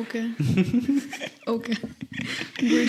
Okay. Okay. Good.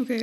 Okay.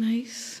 Nice.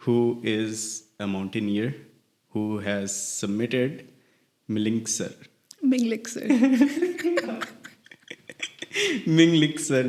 who is a mountaineer who has submitted Mingliksar. Mingliksar. Mingliksar,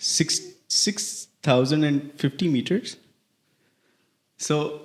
6,050 meters. So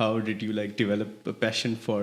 How did you like develop a passion for?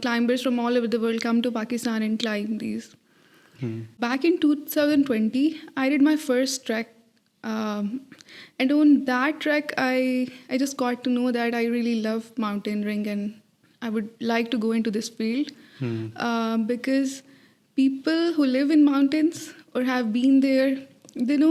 climbers from all over the world come to Pakistan and climb these. Back in 2020, I did my first trek. And on that trek, I just got to know that I really love mountaineering and I would like to go into this field. Because people who live in mountains or have been there, they know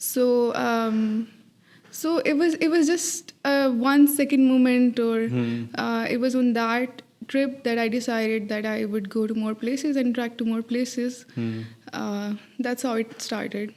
So it was just a 1 second moment, or it was on that trip that I decided that I would go to more places and trek to more places. That's how it started.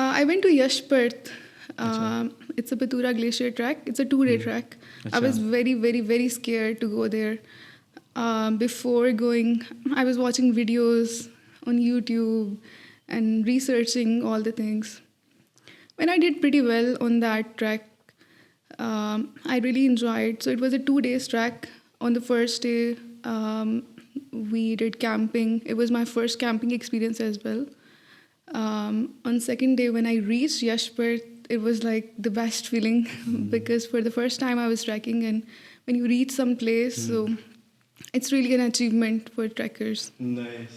I went to Yashpurt. It's a Batura glacier trek. It's a 2-day trek. I was very, very, very scared to go there. Before going, I was watching videos on YouTube and researching all the things. When I did pretty well on that trek, I really enjoyed. So it was a 2 days trek. On the first day, we did camping. It was my first camping experience as well. On second day, when I reached Yashpurt, it was like the best feeling because for the first time I was trekking, and when you reach some place, so it's really an achievement for trekkers. Nice.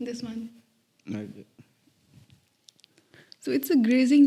this one. So it's a grazing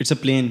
it's a plane.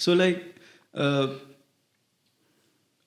So like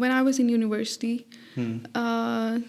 when I was in university.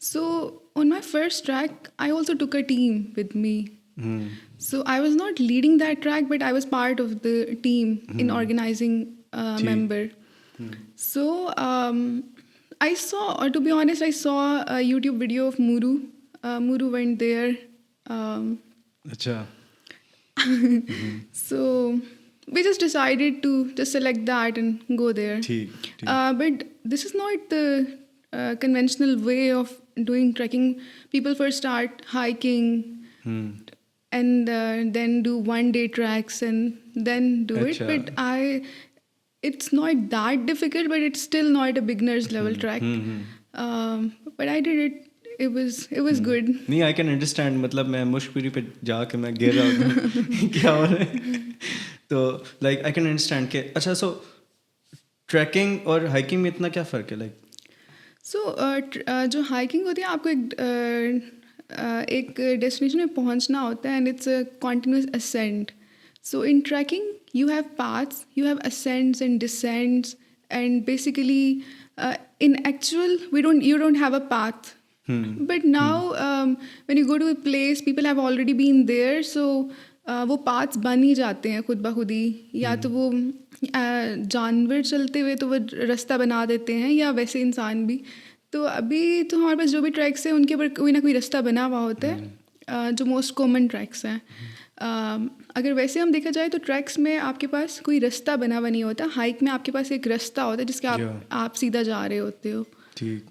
So on my first track, I also took a team with me. So I was not leading that track, but I was part of the team in organizing member. So I saw, or to be honest, I saw a YouTube video of Muru. Muru went there. Acha. So we just decided to just select that and go there. But this is not the conventional way of doing trekking. People first start hiking and then do 1-day tracks and then do it. But it's not that difficult, but it's still not a beginner's level track. But I did it. It was good. نہیں I can understand. مطلب میں مشکری پہ جا کے میں گر رہا ہوں کیا ہو رہا ہے. تو لائک آئی کین انڈرسٹینڈ کہ اچھا. سو ٹریکنگ اور ہائکنگ میں اتنا کیا فرق ہے؟ لائک سو جو ہائکنگ ہوتی ہے آپ کو ایک ڈیسٹینیشن میں پہنچنا ہوتا ہے and it's a continuous ascent. So in trekking you have paths, you have ascents and descents, and basically in actual you don't have a path. But now when you go to a place, people have already been there, so وہ paths بن ہی جاتے ہیں خود بخود ہی. یا تو وہ جانور چلتے ہوئے تو وہ رستہ بنا دیتے ہیں, یا ویسے انسان بھی. تو ابھی تو ہمارے پاس جو بھی ٹریکس ہیں ان کے اوپر کوئی نہ کوئی رستہ بنا ہوا ہوتا ہے, جو موسٹ کامن ٹریکس ہیں. اگر ویسے ہم دیکھا جائے تو ٹریکس میں آپ کے پاس کوئی رستہ بنا ہوا نہیں ہوتا. ہائک میں آپ کے پاس ایک رستہ ہوتا ہے جس کے آپ سیدھا جا رہے ہوتے ہو.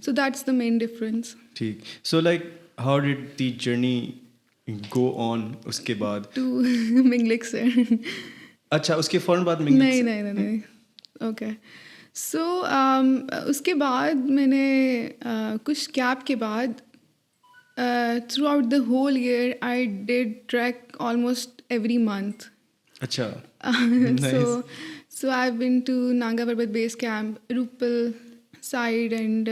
So that's the main difference. ٹھیک. So like how did the journey go on اس کے بعد ٹو منگلکسر؟ اچھا اس کے فوراً بعد نہیں. اوکے. سو اس کے بعد میں نے کچھ گیپ کے بعد throughout the whole year I did trek almost every month. Acha. Nice. So I've been to Nanga Parbat base camp, Rupal side and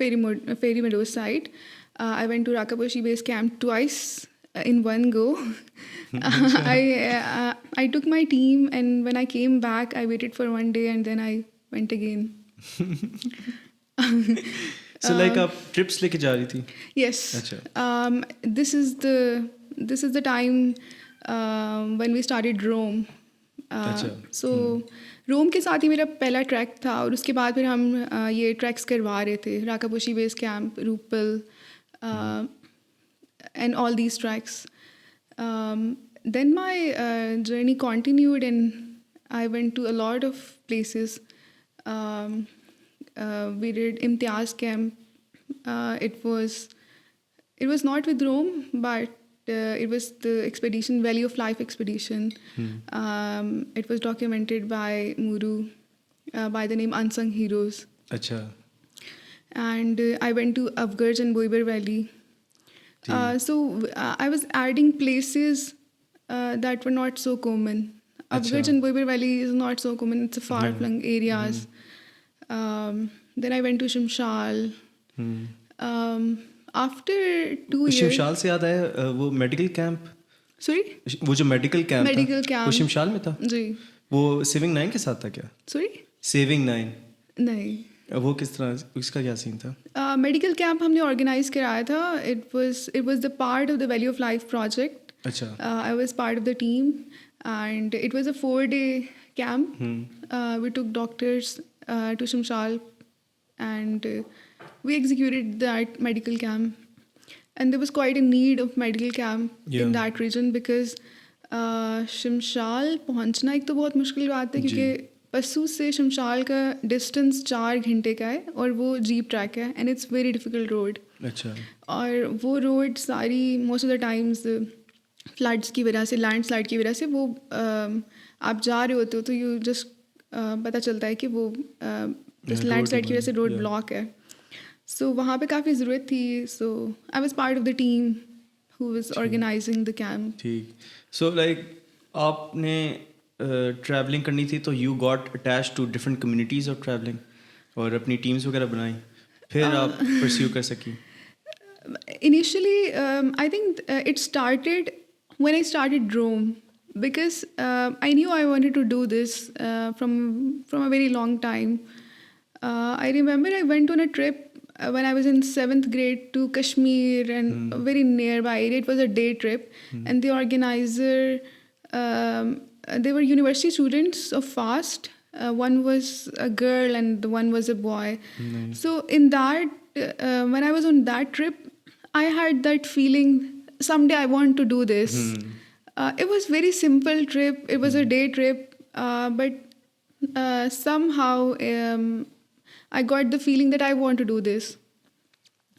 Fairy Meadows side. I went to Rakaposhi base camp twice in one go. I took my team, and when I came back I waited for 1 day and then I went again. So like آپ trips لے کے جا رہی تھی؟ Yes. This is the time when we started Rome. So روم کے ساتھ ہی میرا پہلا ٹریک تھا, اور اس کے بعد پھر ہم یہ ٹریکس کروا رہے تھے, Rakaposhi base camp, Rupal and all these treks. Then my journey continued and I went to a lot of places. We did Imtiaz camp. It was not with Rome, but it was the expedition, Valley of Life expedition. It was documented by Muru, by the name Unsung Heroes. Acha. And I went to Afgarj and Boiber Valley. So I was adding places that were not so common. Afgarj and Boiber Valley is not so common. It's a far-flung areas. Then I went to Shimshal. After 2 years. Shimshal سے یاد آیا وہ medical camp. Sorry, وہ جو medical camp وہ شمشال میں تھا. جی. وہ سیونگ 9 کے ساتھ تھا کیا؟ سوری, سیونگ 9 نہیں. وہ کس طرح, اس کا کیا سین تھا؟ میڈیکل کیمپ ہم نے آرگنائز کرایا تھا. It was the part of the valley of life project. اچھا. I was part of the team and it was a 4-day camp. We took doctors to Shimshal and we executed that medical camp, and there was quite a need of medical camp in that region because Shimshal پہنچنا ایک تو بہت مشکل بات ہے کیونکہ پسو سے شمشال کا ڈسٹینس 4 گھنٹے کا ہے اور وہ جیپ ٹریک ہے and it's very difficult road. اچھا. اور وہ روڈ ساری most of the times floods کی وجہ سے, لینڈ سلائڈ کی وجہ سے وہ آپ جا رہے ہوتے ہو تو یو جسٹ پتہ چلتا ہے کہ وہ لینڈ سلائڈ کی وجہ سے روڈ بلاک ہے. سو وہاں پہ کافی ضرورت تھی. So I was part of the team who was organising the camp. ٹھیک. سو لائک آپ نے ٹریولنگ کرنی تھی تو you got attach to different communities of travelling اور اپنی ٹیمس وغیرہ بنائیں, پھر آپ پرسیو کر سکیں. Initially, I think it started when I started Rome. Because I knew I wanted to do this from a very long time. I remember I went on a trip when I was in 7th grade to Kashmir and very nearby area. It was a day trip, and the organizer, they were university students of FAST. One was a girl and the one was a boy. Nice. So in that, when I was on that trip, I had that feeling someday I want to do this. It was very simple trip. It was a day trip, but somehow I got the feeling that I want to do this.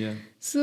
Yeah. So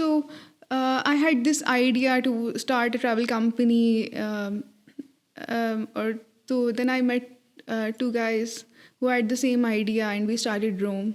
so I had this idea to start a travel company, or so then I met two guys who had the same idea and we started Rome.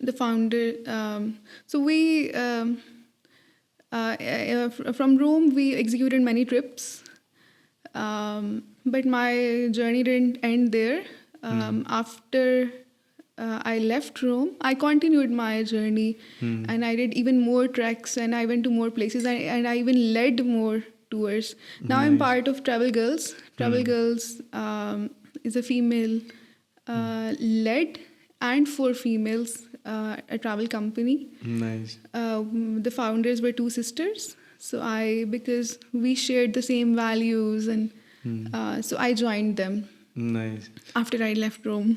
The founder. So we from Rome we executed many trips, but my journey didn't end there. After I left Rome, I continued my journey, and I did even more treks, and I went to more places, and I even led more tours. Now I'm part of Travel Girls. Travel Girls is a female led and for females a travel company. Nice. The founders were two sisters, so because we shared the same values, and so I joined them. Nice. After I left Rome.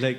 like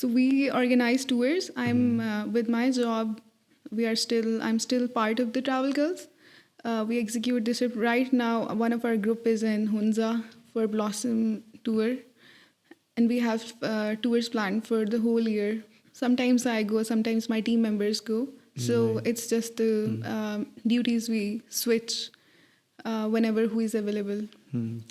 So we organize tours. I'm with my job. I'm still part of the Travel Girls. We execute this trip right now. One of our group is in Hunza for Blossom tour, and we have tours planned for the whole year. Sometimes I go, sometimes my team members go. So it's just the duties we switch whenever who is available.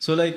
So like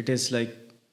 it is like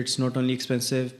it's not only expensive,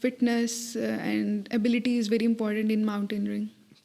fitness and ability is very important in mountaineering.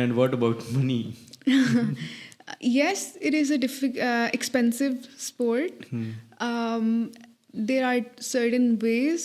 And what about money? Yes, it is a expensive sport. There are certain ways.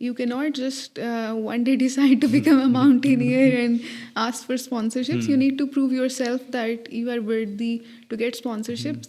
You cannot just one day decide to become a mountaineer and ask for sponsorships. You need to prove yourself that you are worthy to get sponsorships.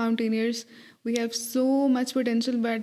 mountaineers, we have so much potential, but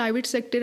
Private sector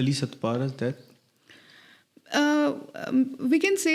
Ali Sadpara's death? We can say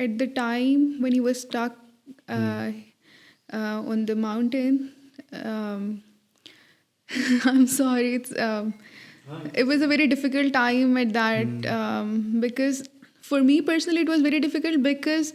at the time when he was stuck on the mountain, I'm sorry, it was a very difficult time at that, because for me personally it was very difficult, because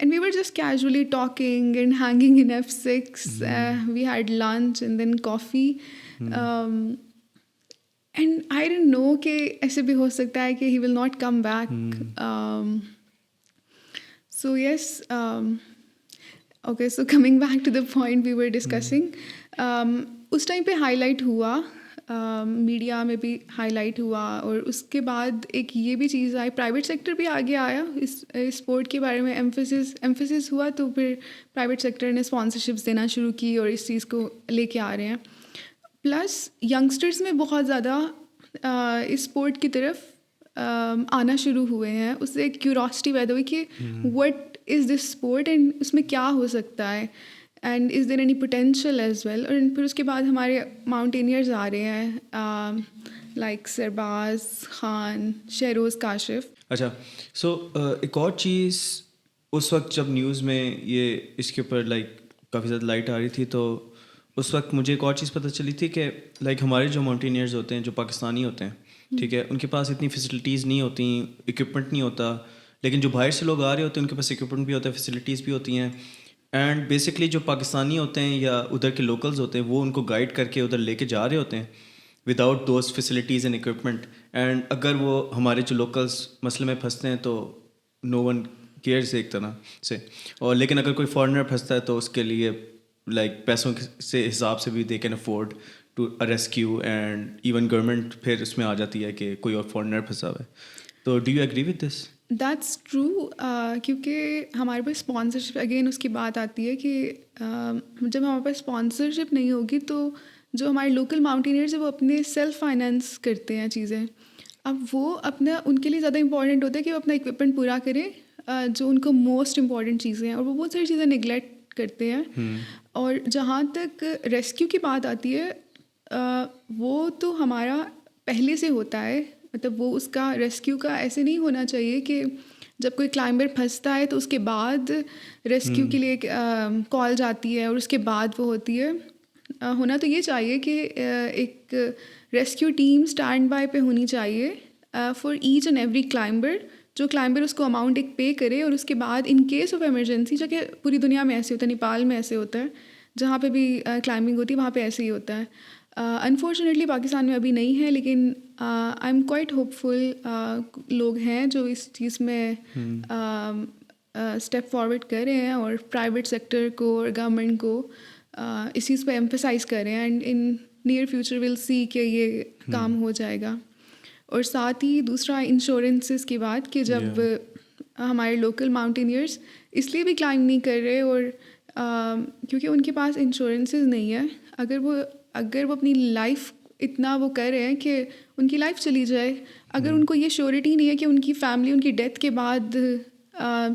and we were just casually talking and hanging in F6. We had lunch and then coffee. And I didn't know کہ ایسے بھی ہو سکتا ہے کہ he will not come back. So yes, okay, so coming back to the point we were discussing, اس time پہ highlight ہوا, media میں بھی ہائی لائٹ ہوا, اور اس کے بعد ایک یہ بھی چیز آئی, پرائیویٹ سیکٹر بھی آگے آیا اس اسپورٹ کے بارے میں, ایمفیسس ہوا, تو پھر پرائیویٹ سیکٹر نے اسپانسرشپس دینا شروع کی اور اس چیز کو لے کے آ رہے ہیں. پلس ینگسٹرس میں بہت زیادہ اسپورٹ کی طرف آنا شروع ہوئے ہیں, اس سے ایک کیوریاسٹی پیدا ہوئی کہ what is this sport and اس میں کیا ہو سکتا ہے, and is there any potential as well. اور پھر اس کے بعد ہمارے ماؤنٹینئرز آ رہے ہیں لائک سرباز خان, شہروز کاشف. اچھا, سو ایک اور چیز اس وقت جب نیوز میں یہ اس کے اوپر لائک کافی زیادہ لائٹ آ رہی تھی, تو اس وقت مجھے ایک اور چیز پتہ چلی تھی کہ لائک ہمارے جو ماؤنٹینئرز ہوتے ہیں, جو پاکستانی ہوتے ہیں, ٹھیک ہے, ان کے پاس اتنی فیسلٹیز نہیں ہوتی, اکوپمنٹ نہیں ہوتا, لیکن جو باہر سے لوگ آ رہے ہوتے ہیں ان کے پاس اکوپمنٹ بھی ہوتا ہے, فیسلٹیز بھی ہوتی ہیں, اینڈ بیسکلی جو پاکستانی ہوتے ہیں یا ادھر کے لوکلز ہوتے ہیں وہ ان کو گائیڈ کر کے ادھر لے کے جا رہے ہوتے ہیں without those facilities and equipment. And اگر وہ ہمارے جو لوکلز مسئلے میں پھنستے ہیں تو نو ون کیئرز ایک طرح سے, اور لیکن اگر کوئی فارنر پھنستا ہے تو اس کے لیے لائک پیسوں سے حساب سے بھی they can afford to rescue, and even government پھر اس میں آ جاتی ہے کہ کوئی اور فارنر پھنسا ہوا ہے. تو do you agree with this? That's true, کیونکہ ہمارے پاس اسپانسرشپ, اگین اس کی بات آتی ہے کہ جب ہمارے پاس اسپانسرشپ نہیں ہوگی تو جو ہمارے لوکل ماؤنٹینئرز ہیں وہ اپنے سیلف فائنینس کرتے ہیں چیزیں. اب وہ اپنا, ان کے لیے زیادہ امپورٹنٹ ہوتا ہے کہ وہ اپنا اکوپمنٹ پورا کریں, جو ان کو موسٹ امپورٹنٹ چیزیں ہیں, اور وہ بہت ساری چیزیں نگلیکٹ کرتے ہیں. اور جہاں تک ریسکیو کی بات آتی ہے, وہ تو ہمارا پہلے سے ہوتا ہے, مطلب وہ اس کا ریسکیو کا ایسے نہیں ہونا چاہیے کہ جب کوئی کلائمبر پھنستا ہے تو اس کے بعد ریسکیو کے لیے کال جاتی ہے اور اس کے بعد وہ ہوتی ہے. ہونا تو یہ چاہیے کہ ایک ریسکیو ٹیم اسٹینڈ بائی پہ ہونی چاہیے for each and every climber, جو کلائمبر اس کو اماؤنٹ ایک پے کرے, اور اس کے بعد ان کیس آف ایمرجنسی, جو کہ پوری دنیا میں ایسے ہوتا ہے, نیپال میں ایسے ہوتا ہے, جہاں پہ بھی کلائمبنگ ہوتی ہے وہاں پہ ایسے ہی ہوتا ہے. انفارچونیٹلی پاکستان میں ابھی نہیں ہے, لیکن آئی ایم کوائٹ ہوپ فل لوگ ہیں جو اس چیز میں اسٹیپ فارورڈ کر رہے ہیں, اور پرائیویٹ سیکٹر کو اور گورنمنٹ کو اس چیز پہ ایمفیسائز کر رہے ہیں, and in near future will see کہ یہ کام ہو جائے گا. اور ساتھ ہی دوسرا انشورنسز کی بات, کہ جب ہمارے لوکل ماؤنٹینئرس اس لیے بھی کلائمب نہیں کر رہے, اور کیونکہ ان کے پاس انشورنسز نہیں ہے. اگر وہ اپنی لائف اتنا وہ کر رہے ہیں کہ ان کی لائف چلی جائے, اگر ان کو یہ شیورٹی نہیں ہے کہ ان کی فیملی ان کی ڈیتھ کے بعد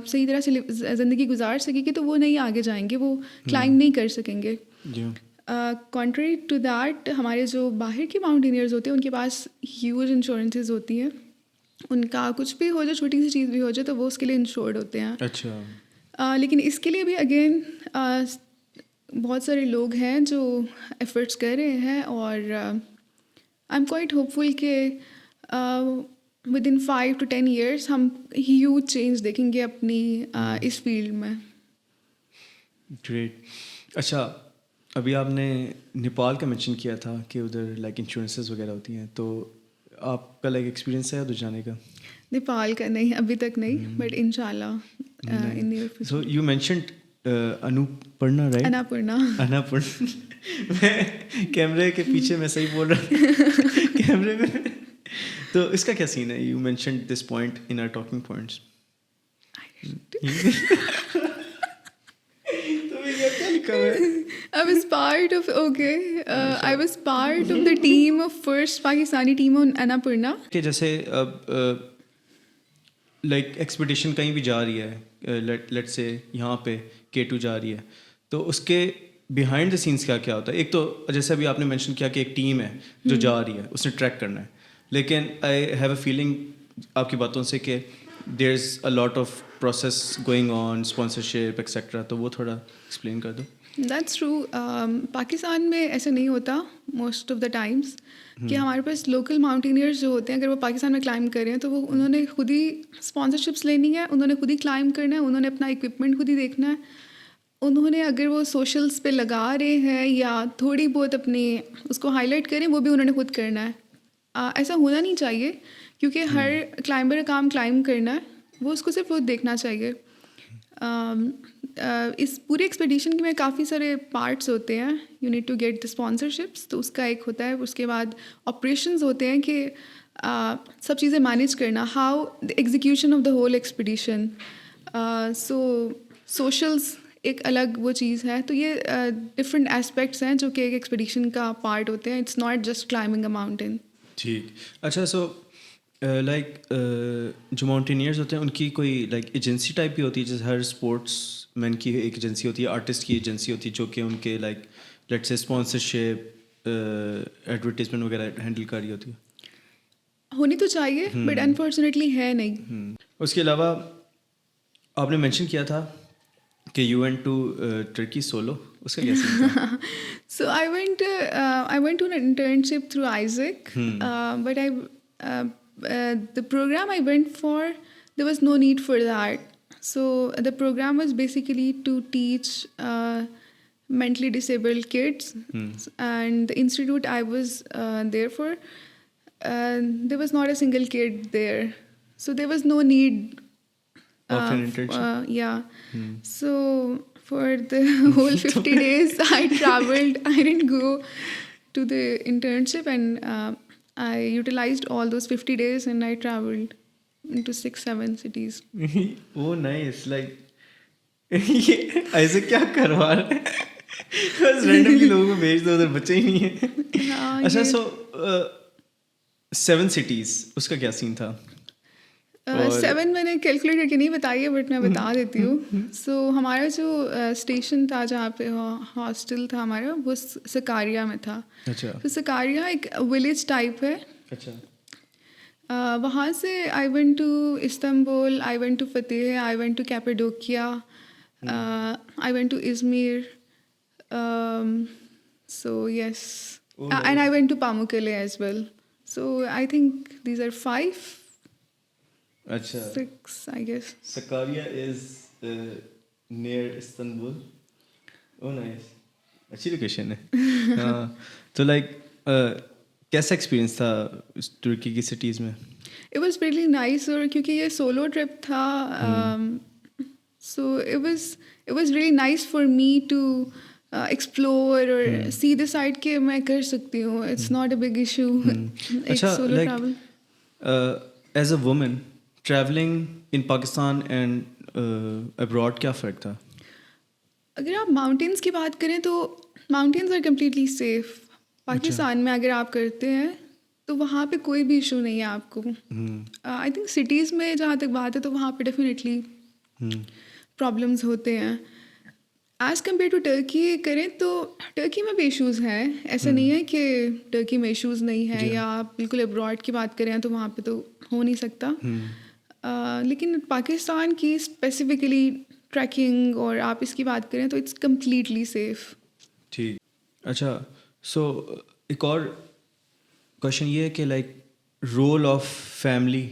صحیح طرح سے زندگی گزار سکے گی, تو وہ نہیں آگے جائیں گے, وہ کلائمب نہیں کر سکیں گے. کنٹری ٹو دیٹ, ہمارے جو باہر کے ماؤنٹینئرز ہوتے ہیں ان کے پاس ہیوج انشورنسز ہوتی ہیں, ان کا کچھ بھی ہو جائے, چھوٹی سی چیز بھی ہو جائے تو وہ اس کے لیے انشورڈ ہوتے ہیں. اچھا, لیکن اس کے لیے بھی اگین بہت سارے لوگ ہیں جو ایفرٹس کر رہے ہیں, اور آئی ایم کوائٹ ہوپ فل کہ ود ان 5 to 10 years ہم ہیوج چینج دیکھیں گے اپنی اس فیلڈ میں. گریٹ. اچھا, ابھی آپ نے نیپال کا مینشن کیا تھا کہ ادھر لائک انشورنسز وغیرہ ہوتی ہیں, تو آپ کا لائک ایکسپیرینس ہے ادھر جانے کا؟ نیپال کا نہیں, ابھی تک نہیں, بٹ ان شاء اللہ. So you mentioned Annapurna, right? Annapurna. میں کیمرے کے پیچھے میں صحیح بول رہا کیمرے میں. تو اس کا کیا سین ہے؟ You mentioned this point in our talking points. I was part of the team of first Pakistani team on Annapurna. کہ جیسے اب لائک ایکسپیڈیشن کہیں بھی جا رہی ہے, لیٹ سے یہاں پہ K2 جا رہی ہے, تو اس کے بیہائنڈ دا سینس کیا کیا ہوتا ہے؟ ایک تو جیسے ابھی آپ نے مینشن کیا کہ ایک ٹیم ہے جو جا رہی ہے, اس نے ٹریک کرنا ہے, لیکن آئی ہیو اے فیلنگ آپ کی باتوں سے کہ there is a lot of process going on, sponsorship etcetera, تو وہ تھوڑا ایکسپلین کر دو. That's true. پاکستان میں ایسا نہیں ہوتا موسٹ آف دا ٹائمس کہ ہمارے پاس لوکل ماؤنٹینئرز جو ہوتے ہیں اگر وہ پاکستان میں کلائمب کر رہے ہیں تو وہ انہوں نے خود ہی اسپانسرشپس لینی ہے, انہوں نے خود ہی کلائمب کرنا ہے, انہوں نے اپنا اکوپمنٹ خود ہی دیکھنا ہے, انہوں نے اگر وہ سوشلس پہ لگا رہے ہیں یا تھوڑی بہت اپنی اس کو ہائی لائٹ کریں وہ بھی انہوں نے خود کرنا ہے. ایسا ہونا نہیں چاہیے کیونکہ ہر کلائمبر کا کام کلائمب کرنا ہے, وہ اس کو صرف وہ دیکھنا چاہیے. اس پورے ایکسپیڈیشن میں کافی سارے پارٹس ہوتے ہیں. You need to get the sponsorships, تو اس کا ایک ہوتا ہے. اس کے بعد آپریشنز ہوتے ہیں کہ سب چیزیں مینیج کرنا, how the execution of the whole expedition. So socials ایک الگ وہ چیز ہے. تو یہ ڈفرینٹ اسپیکٹس ہیں جو کہ ایک ایکسپیڈیشن کا پارٹ ہوتے ہیں. It's not just climbing a mountain. ٹھیک. اچھا, سو لائک جو ماؤنٹینئرز ہوتے ہیں ان کی کوئی لائک ایجنسی ٹائپ بھی ہوتی ہے, جیسے ہر اسپورٹس مین کی ایک ایجنسی ہوتی ہے, آرٹسٹ کی ایجنسی ہوتی ہے جو کہ ان کے لائک لیٹ سے اسپانسرشپ ایڈورٹیزمنٹ وغیرہ ہینڈل کر رہی ہوتی ہے. ہونی تو چاہیے بٹ انفارچونیٹلی ہے نہیں. اس کے علاوہ آپ نے مینشن کیا تھا کہ you went to Turkey solo, اس کا کیا سین تھا؟ So I went to an internship through Isaac, but the program I went for, there was no need for that. So the program was basically to teach mentally disabled kids, and the institute I was there for, there was not a single kid there, so there was no need of an internship. Yeah. So for the whole 50 days I traveled. I didn't go to the internship, and I utilized all those 50 days and I traveled into 6-7 cities. Oh nice. Like ایسے کیا کروا رہے ہیں, بس randomly لوگوں کو بھیج دو, ادھر بچے ہی نہیں ہیں. اچھا, سو 7 cities, اس کا کیا سین تھا؟ 7 میں نے کیلکولیٹ کر کے نہیں بتائی ہے بٹ میں بتا دیتی ہوں. سو ہمارا جو اسٹیشن تھا جہاں پہ ہاسٹل تھا ہمارا, وہ سکاریا میں تھا. اچھا. تو سکاریا ایک ولیج ٹائپ ہے. اچھا. وہاں سے I went to Istanbul, I went to Fethiye, I went to Cappadocia, I went to Izmir, so yes, and I went to Pamukkale as well. So I think these are 5. اچھا, 6 I guess. Sakarya is near Istanbul. Oh nice. اچھی location ہے. ہاں, تو like کیسا experience تھا ترکی کی cities میں؟ It was really nice, اور کیونکہ یہ سولو ٹرپ تھا, so it was really nice for me to explore اور see the side کہ میں کر سکتی ہوں. It's not a big issue. ایک solo travel. As a woman travelling in Pakistan and abroad کیا فرق تھا؟ اگر آپ ماؤنٹینس کی بات کریں تو mountains are completely safe. Pakistan میں اگر آپ کرتے ہیں تو وہاں پہ کوئی بھی ایشو نہیں ہے آپ کو. آئی تھنک سٹیز میں جہاں تک بات ہے تو وہاں پہ ڈیفینیٹلی پرابلمس ہوتے ہیں. ایز کمپیئر ٹو ٹرکی کریں تو ٹرکی میں بھی ایشوز ہیں. ایسا نہیں ہے کہ ٹرکی میں ایشوز نہیں ہیں, یا آپ بالکل ابراڈ کی بات کریں تو وہاں پہ تو ہو نہیں سکتا. لیکن پاکستان کی اسپیسیفکلی ٹریکنگ اور آپ اس کی بات کریں تو اٹس کمپلیٹلی سیف. ٹھیک. اچھا, سو ایک اور کوشچن یہ ہے کہ like role of family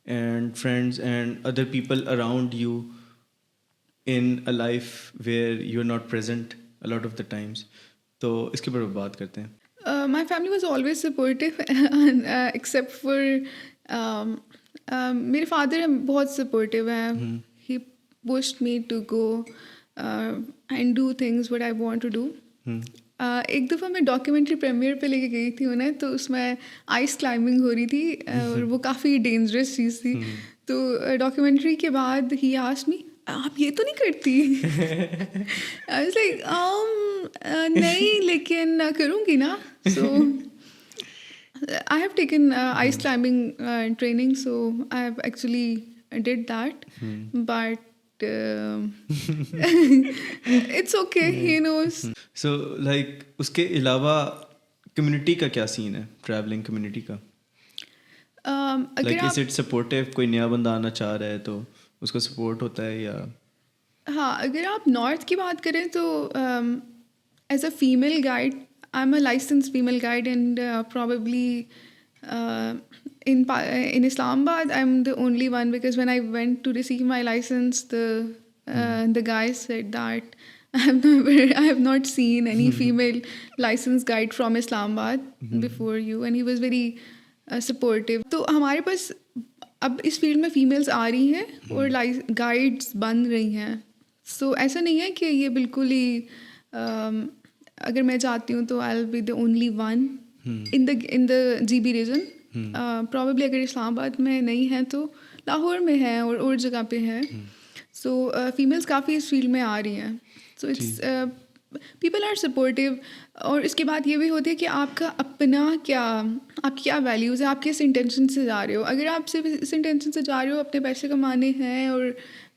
and friends and other people around you in a life where you are not present a lot of the times, تو اس کے اوپر بات کرتے ہیں. My family was always supportive, except for میرے father بہت supportive ہیں. He pushed me to go and do things what I want to do. ایک دفعہ میں ڈاکیومنٹری پریمیئر پہ لے کے گئی تھی انہیں, تو اس میں آئس کلائمبنگ ہو رہی تھی اور وہ کافی ڈینجرس چیز تھی. تو ڈاکیومنٹری کے بعد ہی آسکڈ می, آپ یہ تو نہیں کرتی؟ I was like, نہیں لیکن کروں گی نا. So I have taken ice climbing training, so I have actually did that. But it's okay, he knows. So like اس کے علاوہ کمیونٹی کا کیا سین ہے, ٹریولنگ کمیونٹی کا؟ Like is it supportive? کوئی نیا بندہ آنا چاہ رہا ہے تو اس کو سپورٹ ہوتا ہے یا ہاں اگر آپ نارتھ کی بات کریں تو as a female guide I am a license female guide and probably in Islamabad I'm the only one, because when I went to receive my license the guy said that I have not seen any female license guide from Islamabad before you, and he was very supportive. تو ہمارے پاس اب اس field میں females آ رہی ہیں اور guides بن رہی ہیں. سو ایسا نہیں ہے کہ یہ بالکل ہی اگر میں چاہتی ہوں تو I will be the only one in the G B region. Probably اگر اسلام آباد میں نہیں ہے تو لاہور میں ہے اور جگہ پہ ہے. سو فیمیلس کافی اس فیلڈ میں آ رہی ہیں. So it's people are supportive. اور اس کے بعد یہ بھی ہوتی ہے کہ آپ کا اپنا آپ کی کیا ویلیوز ہیں, آپ کس انٹینشن سے جا رہے ہو. اگر آپ صرف اس انٹینشن سے جا رہے ہو اپنے پیسے کمانے ہیں اور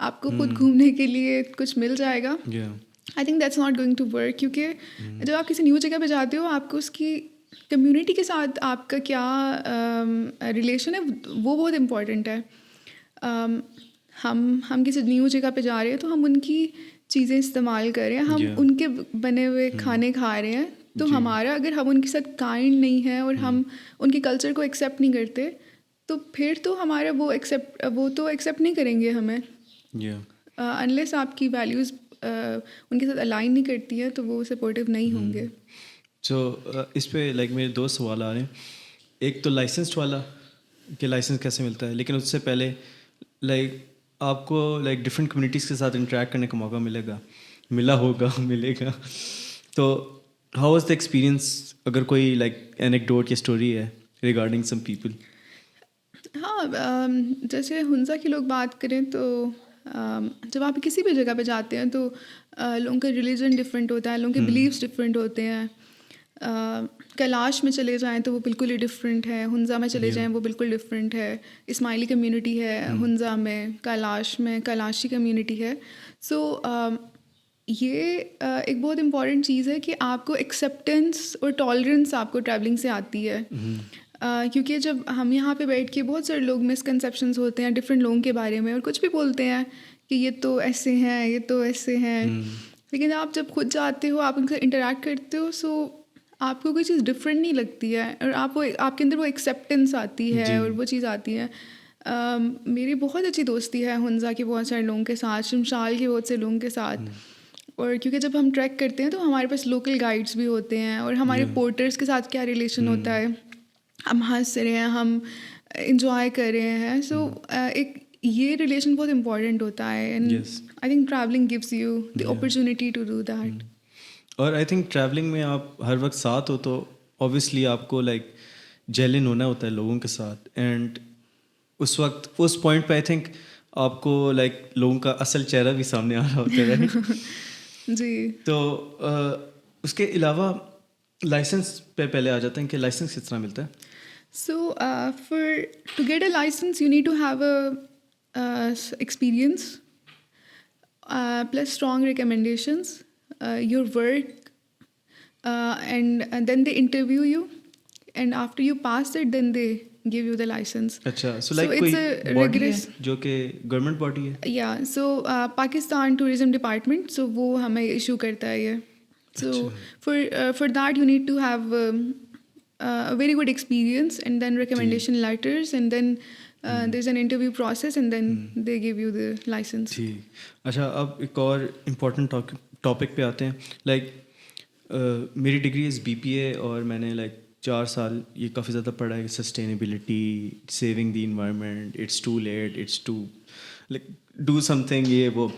آپ کو خود گھومنے کے لیے کچھ مل جائے گا, I think that's not going to work. کیونکہ جب آپ کسی نیو جگہ پہ جاتے ہو آپ کو اس کی کمیونٹی کے ساتھ آپ کا کیا ریلیشن ہے وہ بہت امپورٹنٹ ہے. ہم کسی نیو جگہ پہ جا رہے ہیں تو ہم ان کی چیزیں استعمال کر رہے ہیں, ہم ان کے بنے ہوئے کھانے کھا رہے ہیں. تو ہمارا اگر ہم ان کے ساتھ کائنڈ نہیں ہیں اور ہم ان کے کلچر کو ایکسیپٹ نہیں کرتے تو پھر تو ہمارا وہ تو ایکسیپٹ نہیں کریں گے ہمیں, انلیس آپ کی ویلیوز ان کے ساتھ الائن نہیں کرتی ہے تو وہ سپورٹیو نہیں ہوں گے. سو اس پہ لائک میرے دو سوال آ رہے ہیں. ایک تو لائسنسڈ والا کہ لائسنس کیسے ملتا ہے, لیکن اس سے پہلے لائک آپ کو لائک ڈفرینٹ کمیونٹیز کے ساتھ انٹریکٹ کرنے کا موقع ملے گا. تو ہاؤ واز دا ایکسپیرئنس, اگر کوئی لائک اینیکڈوٹ یا اسٹوری ہے ریگارڈنگ سم پیپل؟ ہاں جیسے ہنزا کی لوگ بات کریں تو جب آپ کسی بھی جگہ پہ جاتے ہیں تو لوگوں کا ریلیجن ڈفرینٹ ہوتا ہے, لوگوں کے بلیفس ڈفرینٹ ہوتے ہیں. کیلاش میں چلے جائیں تو وہ بالکل ہی ڈفرینٹ ہے, ہنزا میں چلے جائیں وہ بالکل ڈفرینٹ ہے. اسماعیلی کمیونٹی ہے ہنزا میں, کیلاش میں کیلاشی کمیونٹی ہے. سو یہ ایک بہت امپورٹنٹ چیز ہے کہ آپ کو ایکسیپٹینس اور ٹالرنس آپ کو ٹریولنگ سے آتی ہے. کیونکہ جب ہم یہاں پہ بیٹھ کے بہت سارے لوگ مسکنسیپشنز ہوتے ہیں ڈفرینٹ لوگوں کے بارے میں اور کچھ بھی بولتے ہیں کہ یہ تو ایسے ہیں یہ تو ایسے ہیں, لیکن آپ جب خود جاتے ہو آپ ان سے انٹریکٹ کرتے ہو سو آپ کو کوئی چیز ڈفرینٹ نہیں لگتی ہے اور آپ کے اندر وہ ایکسیپٹینس آتی ہے اور وہ چیز آتی ہے. میری بہت اچھی دوستی ہے ہنزا کے بہت سارے لوگوں کے ساتھ, شمشال کے بہت سے لوگوں کے ساتھ. اور کیونکہ جب ہم ٹریک کرتے ہیں تو ہمارے پاس لوکل گائیڈس بھی ہوتے ہیں اور ہمارے پورٹرس کے ساتھ کیا ریلیشن ہوتا ہے, ہم ہنس رہے ہیں, ہم انجوائے کر رہے ہیں. سو ایک یہ ریلیشن بہت امپورٹنٹ ہوتا ہے and I think travelling gives you the opportunity to do that. اور آئی تھنک ٹریولنگ میں آپ ہر وقت ساتھ ہو تو اوبویسلی آپ کو لائک جیلن ہونا ہوتا ہے لوگوں کے ساتھ, اینڈ اس وقت اس پوائنٹ پہ آئی تھنک آپ کو لائک لوگوں کا اصل چہرہ بھی سامنے آ رہا ہوتا ہے. جی. تو اس کے علاوہ لائسنس پہ پہلے آ جاتے ہیں کہ لائسنس کس طرح ملتا ہے. So to get a licence you need to have a experience plus strong recommendations, your work, and then they interview you, and after you pass it then they give you the license. اچھا, so like کوئی body ہے جو کہ government body ہے؟ یا so Pakistan tourism department, so وہ ہمیں issue کرتا ہے یہ. So for that you need to have a very good experience and then recommendation letters and then there's an interview process and then they give you the license. جی. اچھا, اب ایک اور important topic پہ آتے ہیں. لائک میری degree is BPA اور میں نے لائک 4 سال یہ کافی زیادہ پڑھا ہے, sustainability, saving the environment, it's too late, it's too like do something, یہ وہ.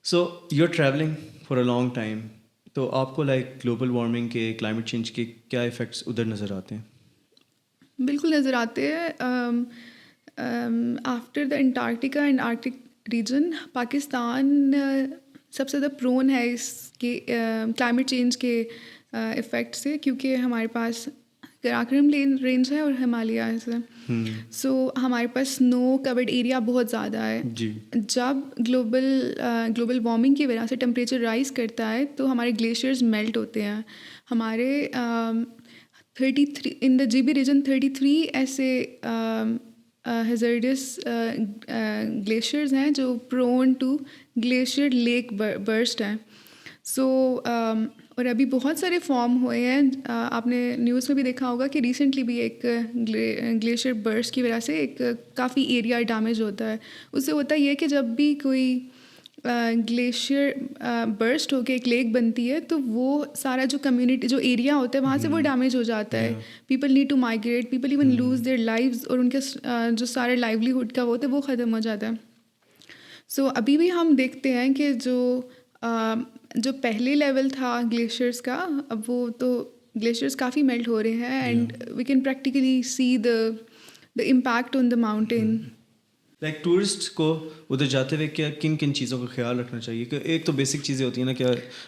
So you are travelling for a long time, تو آپ کو لائک گلوبل وارمنگ کے, کلائمیٹ چینج کے کیا ایفیکٹس ادھر نظر آتے ہیں؟ بالکل نظر آتے ہیں. After the Antarctica and Arctic region, Pakistan سب سے زیادہ پرون ہے اس کے کلائمیٹ چینج کے افیکٹ سے, کیونکہ ہمارے پاس کراکرم رینج ہے اور ہمالیاز ہے. سو ہمارے پاس سنو کورڈ ایریا بہت زیادہ ہے. جب گلوبل وارمنگ کی وجہ سے ٹمپریچر رائز کرتا ہے تو ہمارے گلیشیئرز میلٹ ہوتے ہیں. ہمارے 33 ان دا GB ریجن 33 ایسے hazardous glaciers ہیں جو prone to glacier lake burst ہیں. سو اور ابھی بہت سارے فارم ہوئے ہیں. آپ نے نیوز میں بھی دیکھا ہوگا کہ ریسنٹلی بھی ایک گلیشیئر برسٹ کی وجہ سے ایک کافی ایریا ڈیمیج ہوتا ہے. اس سے ہوتا یہ کہ جب بھی کوئی گلیشیئر برسٹ ہو کے ایک لیک بنتی ہے تو وہ سارا جو کمیونٹی جو ایریا ہوتا ہے وہاں سے وہ ڈیمیج ہو جاتا ہے. People need to migrate, people even lose their lives, اور ان کے جو سارے لائیولیہڈ کا وہ ہوتا ہے وہ ختم ہو جاتا ہے. سو ابھی بھی ہم دیکھتے ہیں کہ جو پہلے لیول تھا گلیشیئرس کا, اب وہ تو گلیشیئرس کافی میلٹ ہو رہے ہیں and we can practically see the impact on the mountain. Like tourist کو ادھر جاتے ہوئے کیا کن کن چیزوں کا خیال رکھنا چاہیے؟ کہ ایک تو بیسک چیزیں ہوتی ہیں نا کہ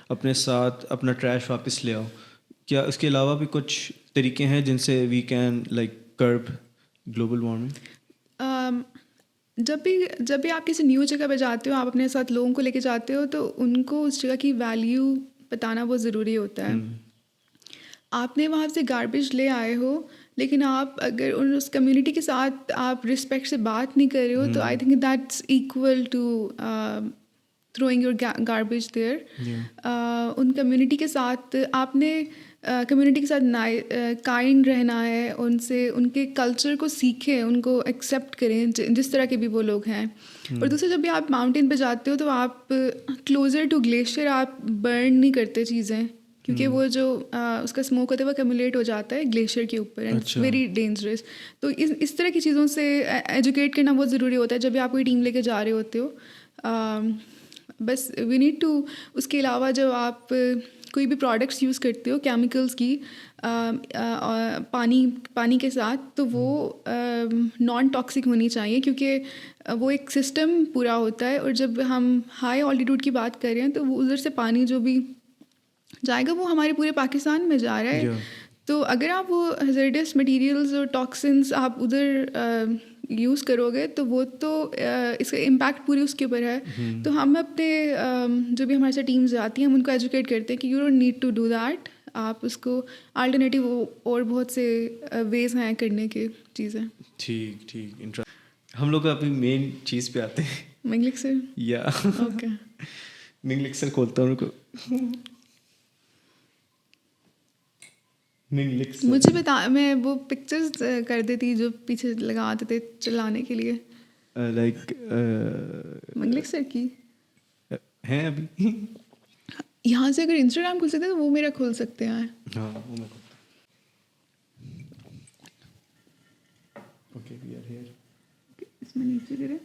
اپنے ساتھ اپنا ٹریش واپس لے آؤ. کیا اس کے علاوہ بھی کچھ طریقے ہیں جن سے we can like curb global warming? جب بھی آپ کسی نیو جگہ پہ جاتے ہو, آپ اپنے ساتھ لوگوں کو لے کے جاتے ہو تو ان کو اس جگہ کی ویلیو بتانا بہت ضروری ہوتا ہے. آپ نے وہاں سے گاربیج لے آئے ہو لیکن آپ اگر اس کمیونٹی کے ساتھ آپ رسپیکٹ سے بات نہیں کر رہے ہو تو I think that's equal to throwing your garbage there. ان کمیونٹی کے ساتھ آپ نے کمیونٹی کے ساتھ کائنڈ رہنا ہے, ان سے ان کے کلچر کو سیکھیں, ان کو ایکسیپٹ کریں جس طرح کے بھی وہ لوگ ہیں. اور دوسرا جب بھی آپ ماؤنٹین پہ جاتے ہو تو آپ کلوزر ٹو گلیشیئر آپ برن نہیں کرتے چیزیں, کیونکہ وہ جو اس کا اسموک ہوتا ہے وہ ایکومولیٹ ہو جاتا ہے گلیشیئر کے اوپر اینڈ اٹس ویری ڈینجرس. تو اس طرح کی چیزوں سے ایجوکیٹ کرنا بہت ضروری ہوتا ہے جب بھی آپ کوئی ٹیم لے کے جا رہے ہوتے ہو. بس وی نیڈ ٹو, اس کے علاوہ جب آپ کوئی بھی پروڈکٹس یوز کرتے ہو کیمیکلس کی پانی کے ساتھ, تو وہ نان ٹاکسک ہونی چاہیے کیونکہ وہ ایک سسٹم پورا ہوتا ہے. اور جب ہم ہائی آلٹیٹیوڈ کی بات کر رہے ہیں تو وہ ادھر سے پانی جو بھی جائے گا وہ ہمارے پورے پاکستان میں جا رہا ہے. تو اگر آپ وہ ہیزرڈس مٹیریلز اور ٹاکسنس آپ ادھر یوز کرو گے تو وہ تو اس کا امپیکٹ پوری اس کے اوپر ہے. تو ہم اپنے جو بھی ہمارے ساتھ ٹیمز آتی ہیں ہم ان کو ایجوکیٹ کرتے ہیں کہ you don't need to do that, آپ اس کو آلٹرنیٹیو اور بہت سے ویز ہیں کرنے کے چیزیں. ٹھیک. ہم لوگ اپنی مین چیز پہ آتے ہیں, منگلکسر. یا اوکے منگلکسر کھولتا ہوں ان کو. مجھے بتا, میں وہ پکچرز کر دیتی جو پیچھے لگاتے تھے چلانے کے لیے, لائک منگلکسر کی ہیں ابھی. یہاں سے اگر انسٹاگرام کھل سکتے تو وہ میرا کھول سکتے ہیں. ہاں وہ میں اوکے وی آر ہیئر. اس میں نیچے کریں,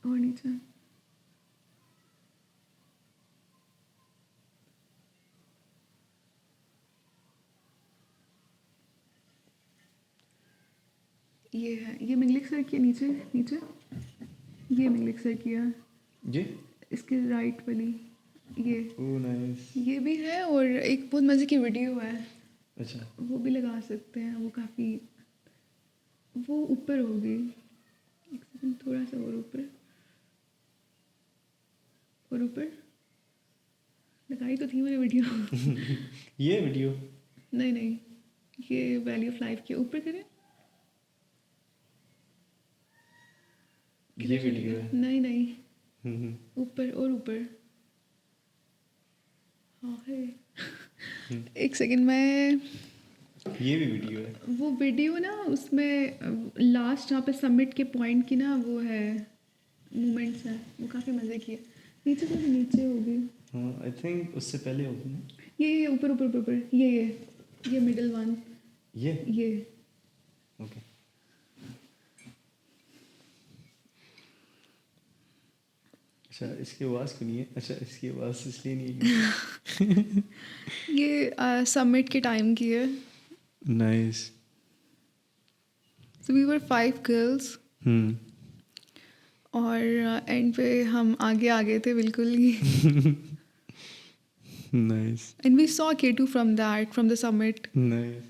اور نیچے یہ ہے, یہ منگلکسر کی نیچے یہ منگلکسر کی ہے, جی اس کے رائٹ والی نائس. یہ بھی ہے, اور ایک بہت مزے کی ویڈیو ہے. اچھا وہ بھی لگا سکتے ہیں, وہ کافی وہ اوپر ہوگی, ایک سیکنڈ تھوڑا سا اور اوپر لگائی تو تھی میں نے ویڈیو. یہ ویڈیو نہیں یہ ویلی آف لائف کے اوپر کریں. یہ ویڈیو ہے نہیں اوپر اور اوپر. ہاں ہے, ایک سیکنڈ میں, یہ بھی ویڈیو ہے. وہ ویڈیو نا اس میں لاسٹ جہاں پہ سمٹ کے پوائنٹ کی نا وہ ہے مومنٹس ہیں, وہ کافی مزے کی ہے. نیچے تو نیچے ہوگی, ہاں آئی تھنک اس سے پہلے ہوگی نا. یہ اوپر یہ مڈل ون, یہ اوکے. اچھا اس کی آواز سنیے. اچھا اس کی آواز اس لیے نہیں یہ سمٹ کے ٹائم کی ہے. Nice. So we were 5 girls. اور اینڈ پہ ہم آگے تھے بالکل ہی. Nice. And we saw K2 from the summit. Nice.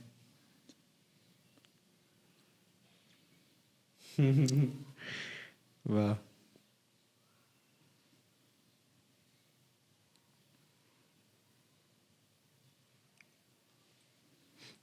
واہ.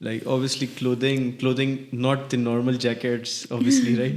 Like obviously clothing not the normal jackets obviously, right?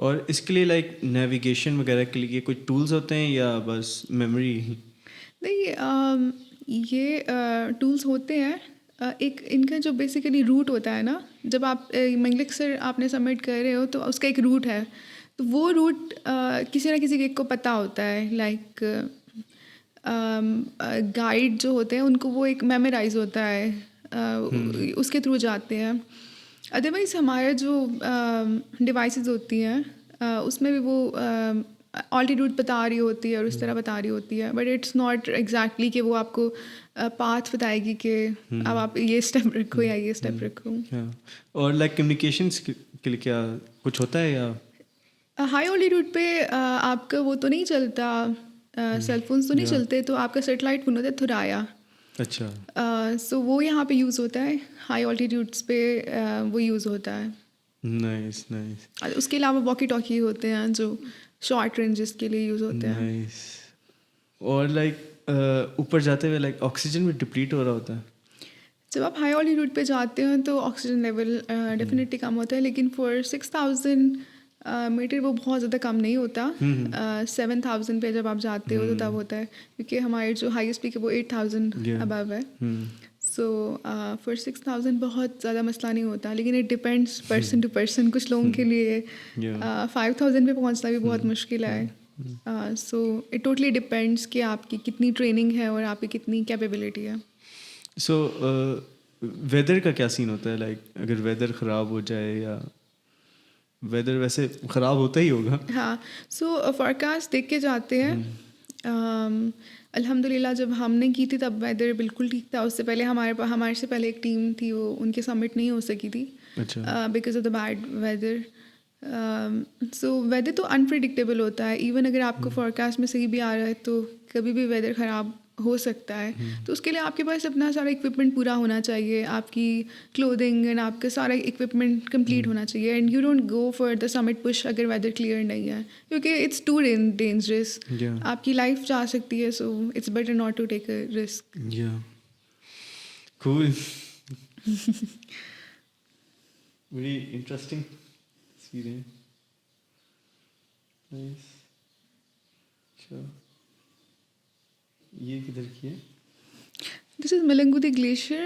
اور اس کے لیے لائک نیویگیشن وغیرہ کے لیے کچھ ٹولز ہوتے ہیں یا بس میموری؟ نہیں، یہ ٹولس ہوتے ہیں. ایک ان کا جو بیسیکلی روٹ ہوتا ہے نا، جب آپ منگلکسر آپ نے سبمٹ کر رہے ہو تو اس کا ایک روٹ ہے. تو وہ روٹ کسی نہ کسی کو پتہ ہوتا ہے. لائک گائیڈ جو ہوتے ہیں ان کو وہ ایک میمورائز ہوتا ہے، اس کے تھرو جاتے ہیں. ادروائز ہمارے جو ڈیوائسیز ہوتی ہیں اس میں بھی وہ آلٹیٹیوڈ بتا رہی ہوتی ہے اور اس طرح بتا رہی ہوتی ہے، بٹ اٹس ناٹ ایگزیکٹلی کہ وہ آپ کو پاتھ بتائے گی کہ اب آپ یہ اسٹیپ رکھو یا یہ اسٹیپ رکھو. اور لائک کمیونیکیشنس کے لیے کیا کچھ ہوتا ہے یا ہائی آلٹیٹیوڈ پہ آپ کا وہ تو نہیں چلتا، سیل فونس تو نہیں چلتے، تو آپ کا سیٹلائٹ فون ہوتا ہے تھرایا. اچھا. سو وہ یہاں پہ یوز ہوتا ہے، ہائی آلٹیٹیوڈس پہ وہ یوز ہوتا ہے. Nice nice. اس کے علاوہ واکی ٹاکی ہوتے ہیں جو شارٹ رینجز کے لیے یوز ہوتے ہیں. نائس. اور لائک اوپر جاتے ہوئے لائک آکسیجن بھی ڈپلیٹ ہو رہا ہوتا ہے. جب آپ ہائی آلٹیٹیوڈ پہ جاتے ہیں تو آکسیجن لیول ڈیفینیٹلی کم ہوتا ہے، لیکن فار 6000 میٹر وہ بہت زیادہ کم نہیں ہوتا. 7000 پہ جب آپ جاتے ہو تو تب ہوتا ہے، کیونکہ ہماری جو ہائیسٹ پیک ہے وہ 8000 ابو ہے. سو فار 6000 بہت زیادہ مسئلہ نہیں ہوتا، لیکن it depends person to person. کچھ لوگوں کے لیے 5000 پہ پہنچنا بھی بہت مشکل ہے. سو اٹ ٹوٹلی ڈپینڈس کہ آپ کی کتنی ٹریننگ ہے اور آپ کی کتنی کیپیبلٹی ہے. سو ویدر کا کیا سین ہوتا ہے؟ لائک اگر ویدر خراب ہو جائے، یا ویدر ویسے خراب ہوتا ہی ہوگا. ہاں، سو فارکاسٹ دیکھ کے جاتے ہیں. الحمد للہ جب ہم نے کی تھی تب ویدر بالکل ٹھیک تھا. اس سے پہلے ہمارے سے پہلے ایک ٹیم تھی، وہ ان کے سبمٹ نہیں ہو سکی تھی because of the bad weather. So weather تو انپریڈکٹیبل ہوتا ہے. ایون اگر آپ کو فارکاسٹ میں صحیح بھی آ رہا ہے تو کبھی بھی ویدر خراب ہو سکتا ہے. تو اس کے لیے آپ کے پاس اپنا سارا اکوپمنٹ پورا ہونا چاہیے، آپ کی کلودنگ اینڈ آپ کا سارا اکوپمنٹ کمپلیٹ ہونا چاہیے. And you don't go for the summit push اگر ویدر کلیئر نہیں ہے، کیونکہ اٹس ٹو ڈینجرس. آپ کی لائف جا سکتی ہے. So it's better not to take a risk. Cool. Very interesting experience. Nice. Sure. یہ کدھر کی ہے؟ This is Malangutti glacier.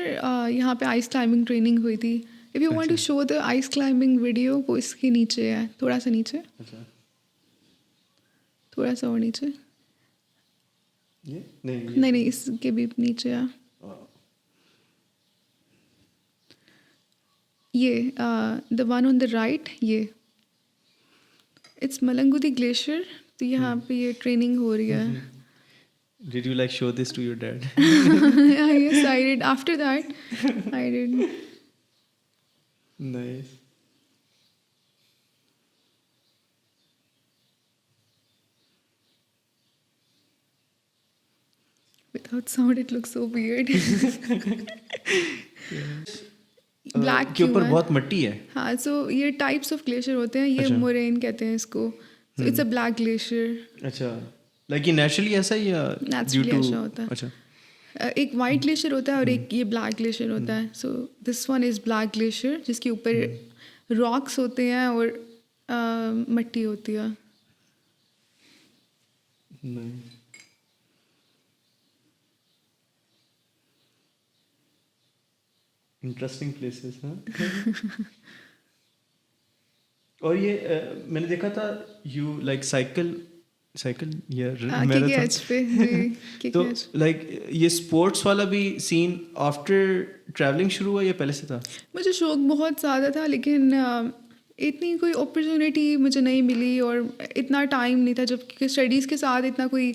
یہاں پہ آئس کلائمبنگ ٹریننگ ہوئی تھی. If you want to show the ice climbing video, وہ اس کے نیچے ہے، تھوڑا سا نیچے. اچھا. تھوڑا سا اور نیچے. نہیں، اس کے بھی نیچے ہے. یہ the one on the right, یہ اٹس ملنگودی گلیشیئر. تو یہاں پہ یہ ٹریننگ ہو رہی ہے. Did you like show this to your dad? Yes, I did. After that, I did. Nice. Without sound, it looks so weird. Black کے اوپر بہت مٹی ہے. ہاں، سو یہ ٹائپس آف گلیشیئر ہوتے ہیں. یہ مورین کہتے ہیں اس کو. So it's a black glacier. اچھا. لائک یہ نیچرلی ایسا ہی یا نیچرلی ایسا ہوتا ہے. اچھا. ایک وائٹ گلیشیئر ہوتا ہے اور ایک یہ بلیک گلیشیئر ہوتا ہے. So this one is black glacier, جس کے اوپر راکس ہوتے ہیں اور مٹی ہوتی ہے. انٹرسٹنگ پلیسز ہیں. اور یہ میں نے دیکھا تھا یو لائک سائیکل تو لائک یہ اسپورٹس والا بھی سین آفٹر ٹریولنگ شروع ہوا یا پہلے سے تھا؟ مجھے شوق بہت زیادہ تھا، لیکن اتنی کوئی اپرچونیٹی مجھے نہیں ملی اور اتنا ٹائم نہیں تھا. جب کہ اسٹڈیز کے ساتھ اتنا کوئی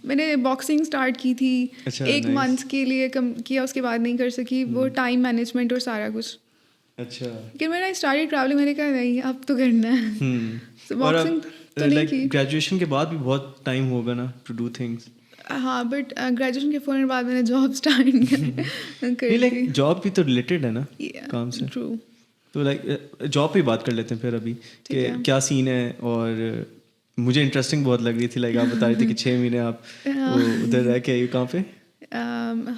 میں نے باکسنگ اسٹارٹ کی تھی 1 منتھ کے لیے کیا، اس کے بعد نہیں کر سکی. وہ ٹائم مینجمنٹ اور سارا کچھ. اچھا. لیکن میں نے اسٹارٹ ٹریولنگ، میں نے کہا نہیں اب تو کرنا ہے. باکسنگ تو نہیں کی. گریجویشن کے بعد بھی بہت ٹائم ہوگا نا ٹو ڈو تھنگس. ہاں، بٹ گریجویشن کے فوراً بعد میں نے جاب اسٹارٹ کر لی. جاب بھی تو ریلیٹڈ ہے نا کام سے. ٹرو. تو لائک جاب پہ بات کر لیتے ہیں پھر ابھی کہ کیا سین ہے. اور مجھے انٹرسٹنگ بہت لگ رہی تھی، لائک آپ بتا رہے تھے کہ 6 مہینے آپ ادھر رہ کے. کہاں پہ؟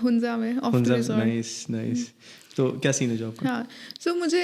ہنزا میں. آفٹو ریزورٹ. نائس. تو کیا سین ہے جاب کا؟ ہاں، سو مجھے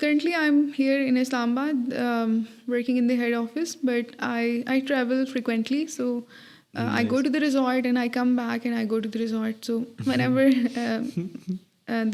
Currently I'm here in Islamabad, working in the head office, but I travel frequently, so nice. I go to the resort and I come back and I go to the resort, so whenever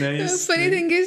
Nice. Funny thing is,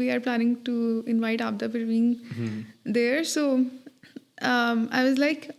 We are planning to invite Abda Parveen there, so I was like,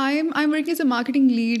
I'm working as a marketing lead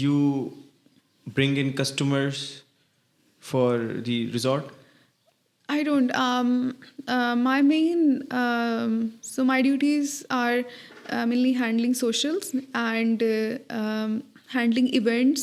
you bring in customers for the resort? I don't. My main so my duties are mainly handling socials and handling events.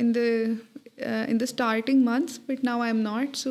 in the starting months, but now I am not, so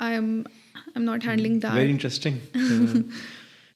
I'm not handling that. Very interesting.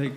like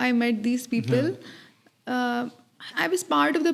I met these people. I was part of the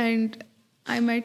and I met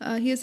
he has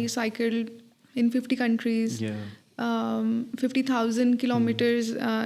he cycled in 50 countries. 50,000 kilometers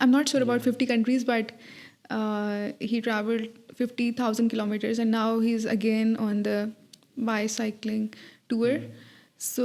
I'm not sure about 50 countries, but he traveled 50,000 kilometers, and now he's again on the bicycling tour. So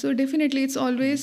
So definitely it's always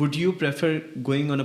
would you prefer going on a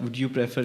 would you prefer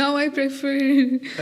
Now I prefer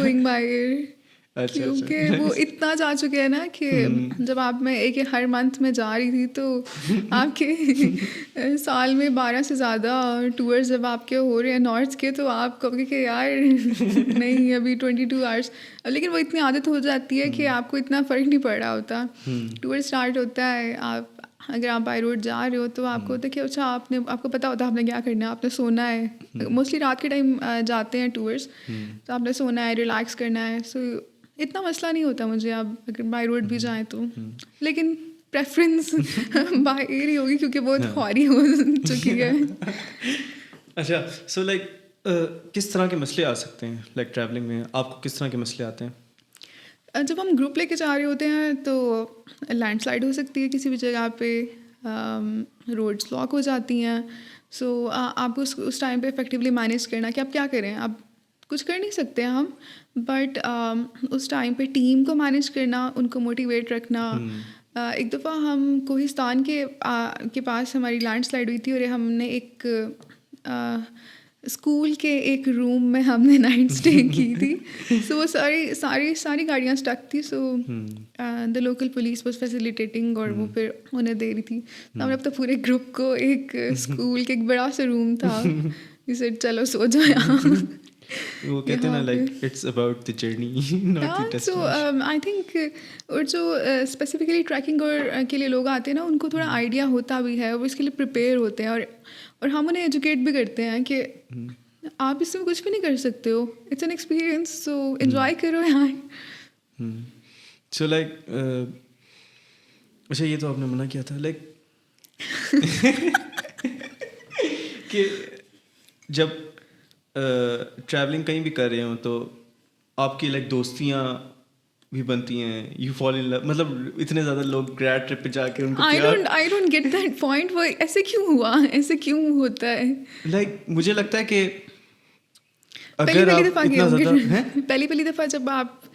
going by air. کیونکہ وہ اتنا جا چکے ہیں نا کہ جب آپ میں ہر منتھ میں جا رہی تھی تو آپ کے سال میں 12 سے زیادہ ٹورز جب آپ کے ہو رہے ہیں نارتھ کے تو آپ کہو گے کہ یار نہیں ابھی 22 آورس. لیکن وہ اتنی عادت ہو جاتی ہے کہ آپ کو اتنا فرق نہیں پڑ رہا ہوتا. ٹور اسٹارٹ ہوتا ہے, آپ اگر آپ بائی روڈ جا رہے ہو تو آپ کو ہوتا ہے کہ اچھا آپ کو پتہ ہوتا ہے آپ نے کیا کرنا ہے, آپ نے سونا ہے. موسٹلی رات کے ٹائم جاتے ہیں ٹورس, تو آپ نے سونا ہے, ریلیکس کرنا ہے. سو اتنا مسئلہ نہیں ہوتا مجھے آپ اگر بائی روڈ بھی جائیں تو. لیکن پریفرنس بائی ایئر ہی ہوگی کیونکہ بہت خواری ہو چکی ہے. اچھا, سو لائک کس طرح کے مسئلے آ سکتے ہیں لائک ٹریولنگ میں, آپ کو کس طرح کے مسئلے آتے ہیں؟ جب ہم گروپ لے کے جا رہے ہوتے ہیں تو لینڈ سلائڈ ہو سکتی ہے کسی بھی جگہ پہ, روڈس بلاک ہو جاتی ہیں. سو آپ کو اس ٹائم پہ افیکٹولی مینیج کرنا کہ آپ کیا کریں. اب کچھ کر نہیں سکتے ہم, بٹ اس ٹائم پہ ٹیم کو مینیج کرنا, ان کو موٹیویٹ رکھنا. ایک دفعہ ہم کوہستان کے پاس ہماری لینڈ سلائڈ ہوئی تھی اور ہم نے ایک اسکول کے ایک روم میں ہم نے نائٹ اسٹے کی تھی. سو وہ ساری گاڑیاں اسٹک تھی. So the local police was facilitating اور وہ پھر انہیں دے رہی تھی. تو ہم نے اپنے پورے گروپ کو ایک اسکول کے ایک بڑا سا روم تھا, جسے چلو سو جاؤ یہاں. وہ کہتے ہیں نا like it's about the journey not the destination. So I think اور جو اسپیسیفکلی ٹریکنگ کے لیے لوگ آتے ہیں نا, ان کو تھوڑا آئیڈیا ہوتا بھی ہے, وہ اس کے لیے پریپیئر ہوتے ہیں, اور ہم انہیں ایجوکیٹ بھی کرتے ہیں کہ آپ اس میں کچھ بھی نہیں کر سکتے ہو, it's an experience, so enjoy کرو یہاں. سو لائک اچھا, یہ تو آپ نے منع کیا تھا لائک کہ جب ٹریولنگ کہیں بھی کر رہے ہوں تو آپ کی لائک دوستیاں بھی بنتی ہیں, یو فال ان لو, مطلب اتنے زیادہ لوگ گریڈ ٹرپ پہ جا کے ان کو I don't get that point. وہ ایسے کیوں ہوا, ایسے کیوں ہوتا ہے؟ لائک مجھے لگتا ہے کہ اگر آپ اتنا زیادہ پہلی دفعہ جب آپ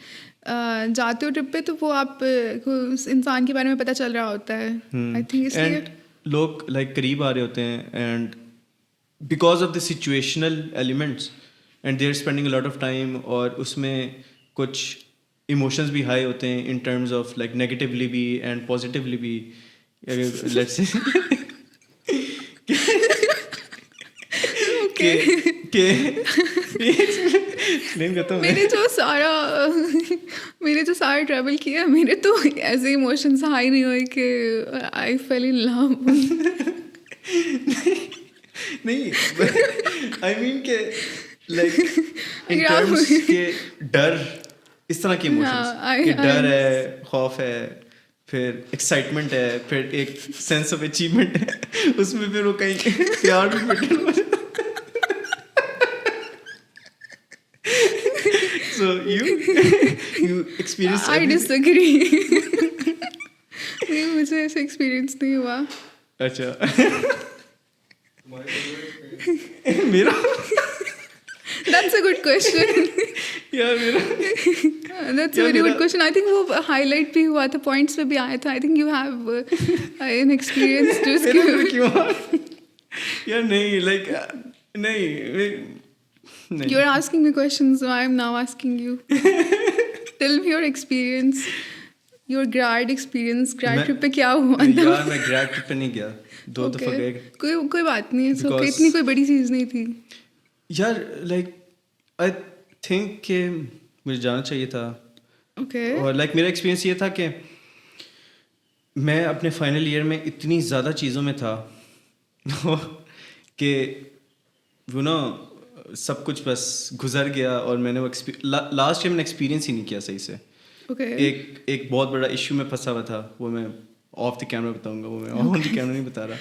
جاتے ہو ٹرپ پہ تو وہ آپ کو اس انسان کے بارے میں پتہ چل رہا ہوتا ہے. آئی تھنک اس لیے لوگ لائک قریب آ رہے ہوتے ہیں, and because of the situational elements and they are spending a lot of time, اور اس میں کچھ ایموشنز بھی ہائی ہوتے ہیں in terms of like negatively بھی اینڈ پازیٹیولی بھی. لیٹس سے میں نے جو سارا ٹریول کیا, میرے تو ایسے ایموشنس ہائی نہیں ہوئے کہ آئی فیل ان لو. نہیں, آئی مین کہ لائک ان ٹرمز کے ڈر, اس طرح کے ایموشنس, کہ ڈر ہے, خوف ہے, پھر ایکسائٹمنٹ ہے, پھر ایک سینس آف اچیومنٹ ہے, اس میں پھر وہ کہیں پیار بھی فٹن ہو جاتا. So you experience. I disagree. نہیں, مجھے ایسا ایکسپیرئنس نہیں ہوا. اچھا میرا That's a good question. یار میرا That's a very good question. I think وہ ہائی لائٹ بھی ہوا تھا, پوائنٹس پہ بھی آیا تھا. I think you have an experience to skip. کیوں یار نہیں لائک نہیں. You're asking me questions, so I am now asking you. Tell me your experience, your grad experience. Grad trip پہ کیا ہوا تھا؟ یار میں گریڈ ٹرپ پہ نہیں گیا, 2 دفعہ گئے. کوئی بات نہیں ہے, اتنی کوئی بڑی چیز نہیں تھی. یار لائک آئی تھنک کہ مجھے جانا چاہیے تھا. اوکے. اور لائک میرا ایکسپیرئنس یہ تھا کہ میں اپنے فائنل ایئر میں اتنی زیادہ چیزوں میں تھا کہ وہ نا سب کچھ بس گزر گیا, اور میں نے وہ لاسٹ ایئر میں نے ایکسپیرینس ہی نہیں کیا صحیح سے. ایک بہت بڑا ایشو میں پھنسا ہوا تھا, وہ میں آف دی کیمرہ بتاؤں گا, وہ میں آن دی کیمرہ نہیں بتا رہا,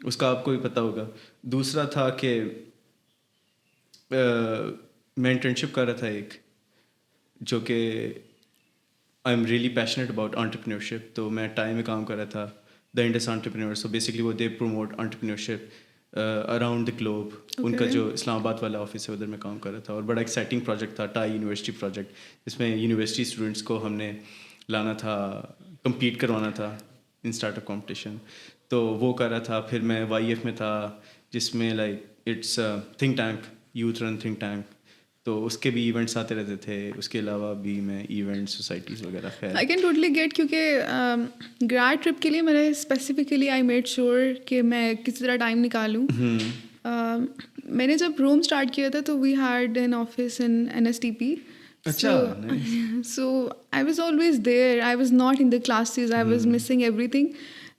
اس کا آپ کو بھی پتہ ہوگا. دوسرا تھا کہ میں انٹرنشپ کر رہا تھا ایک, جو کہ I am really passionate about entrepreneurship. تو میں ٹائم میں کام کر رہا تھا, the Indus entrepreneur. So basically وہ they promote entrepreneurship around the globe. ان کا جو اسلام آباد والا آفس ہے ادھر میں کام کر رہا تھا, اور بڑا ایکسائٹنگ پروجیکٹ تھا, ٹائی یونیورسٹی پروجیکٹ. اس میں یونیورسٹی اسٹوڈنٹس کو ہم نے لانا تھا, کمپیٹ کروانا تھا ان اسٹارٹ اپ کمپٹیشن. تو وہ کر رہا تھا. پھر میں وائی ایف میں تھا, جس میں like it's think tank, youth run think tank. تو اس کے بھی ایونٹس آتے رہتے تھے. اس کے علاوہ بھی میں ایونٹ سوسائٹیز وغیرہ خیر آئی کین ٹوٹلی گیٹ, کیونکہ گراڈ ٹرپ کے لیے میں نے اسپیسیفکلی آئی میڈ شیور کہ میں کسی طرح ٹائم نکالوں. میں نے جب روم اسٹارٹ کیا تھا تو we had an office in NSTP. So I was always there. I was not in the classes. I was missing everything.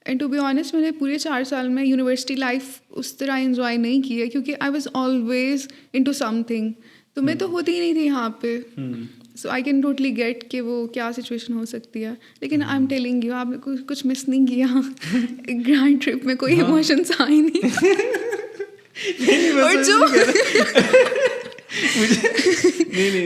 And to be honest, میں نے پورے 4 سال میں یونیورسٹی لائف اس طرح انجوائے نہیں کی ہے, کیونکہ I was always into some thing. تو میں تو ہوتی ہی نہیں تھی یہاں پہ. سو آئی کین ٹوٹلی گیٹ کہ وہ کیا سچویشن ہو سکتی ہے. لیکن آئی ایم ٹیلنگ یو, آپ نے کچھ مس نہیں کیا. گرانڈ ٹرپ میں کوئی ایموشنس آئے نہیں.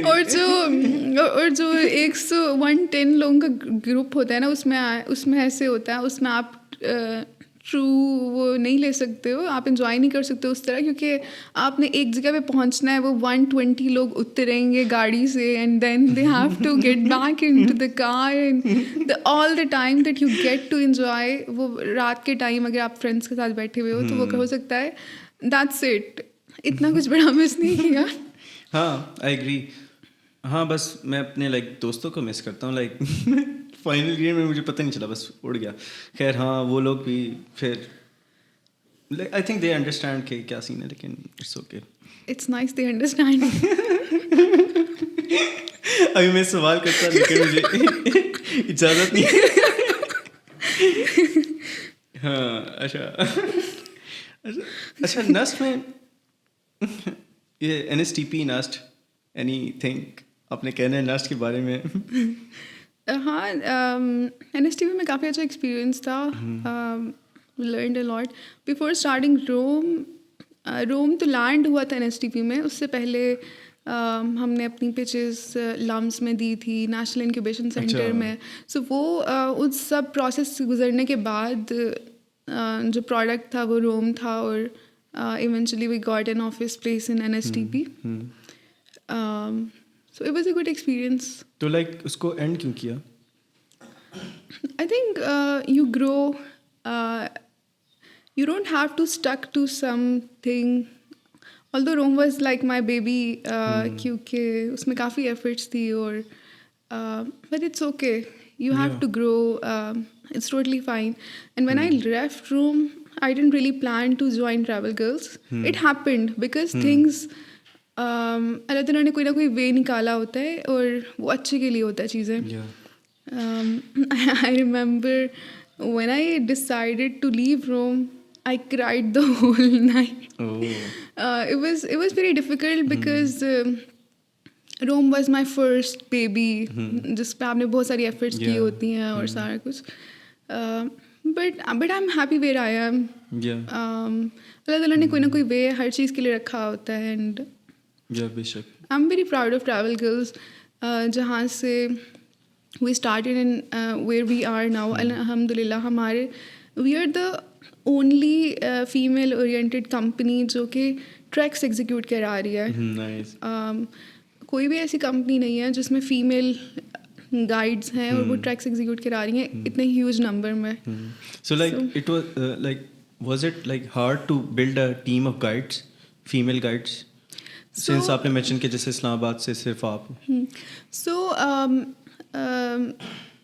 اور جو 110 لوگوں کا گروپ ہوتا ہے نا, اس میں ایسے ہوتا ہے, اس میں آپ ٹرو وہ نہیں لے سکتے ہو, آپ انجوائے نہیں کر سکتے اس طرح, کیونکہ آپ نے ایک جگہ پہ پہنچنا ہے, وہ 120 لوگ اتریں گے گاڑی سے, and then they have to get back in to the car, and all the time that you get to enjoy. وہ رات کے ٹائم اگر آپ فرینڈس کے ساتھ بیٹھے ہوئے ہو تو وہ ہو سکتا ہے دیٹس اٹ. اتنا کچھ بڑا مس نہیں کیا. ہاں آئی ایگری. ہاں بس میں اپنے لائک دوستوں کو مس کرتا ہوں. لائک فائنل ایئر میں مجھے پتہ نہیں چلا, بس اڑ گیا. خیر ہاں وہ لوگ بھی پھر آئی تھنک دے انڈرسٹینڈ کہ کیا سین ہے, لیکن it's okay. It's nice they understand. ابھی میں سوال کرتا لیکن مجھے اجازت نہیں. ہاں اچھا نسٹ میں یہ NSTP نسٹ اینی تھنک آپ نے کہنا ہے نسٹ کے بارے میں؟ ہاں NSTP میں کافی اچھا ایکسپیرئنس تھا. Learned a lot before starting Rome تو لینڈ ہوا تھا NSTP میں. اس سے پہلے ہم نے اپنی پچز لمس میں دی تھی, نیشنل انکیوبیشن سینٹر میں. سو وہ اس سب پروسیس سے گزرنے کے بعد جو پروڈکٹ تھا وہ روم تھا, اور eventually we got an office place in NSTP. So it was a good experience. تو لائک اس کو اینڈ کیوں کیا؟ I think you grow. You don't have to stuck to something. Although Rome was like my baby, کیونکہ اس میں کافی efforts تھی, اور but it's okay. You have to grow. It's totally fine. And when I left Rome, I didn't really plan to join Travel Girls. It happened because things اللہ تعالیٰ نے کوئی نہ کوئی وے نکالا ہوتا ہے, اور وہ اچھے کے لیے ہوتا ہے چیزیں. I remember when I decided to leave Rome, I cried the whole night. It was very difficult because Rome was my first baby, جس پہ آپ نے بہت ساری ایفرٹس کی ہوتی ہیں اور سارا کچھ. But I'm happy where I am. اللہ تعالیٰ نے کوئی نہ کوئی وے ہر چیز کے لیے رکھا ہوتا ہے. And I'm very proud of Travel Girls, جہاں سے we started and where we are now. الحمدللہ ہمارے we are the only female oriented company جو کہ ٹریکس ایگزیکیوٹ کرا رہی ہے. کوئی بھی ایسی کمپنی نہیں ہے جس میں فیمیل گائیڈس ہیں اور وہ ٹریکس ایگزیکیوٹ کرا رہی ہیں اتنے ہیوج نمبر میں. So like it was it like hard to build a team of guides, female guides? Since آپ نے mention کہ جیسے اسلام آباد سے صرف آپ. So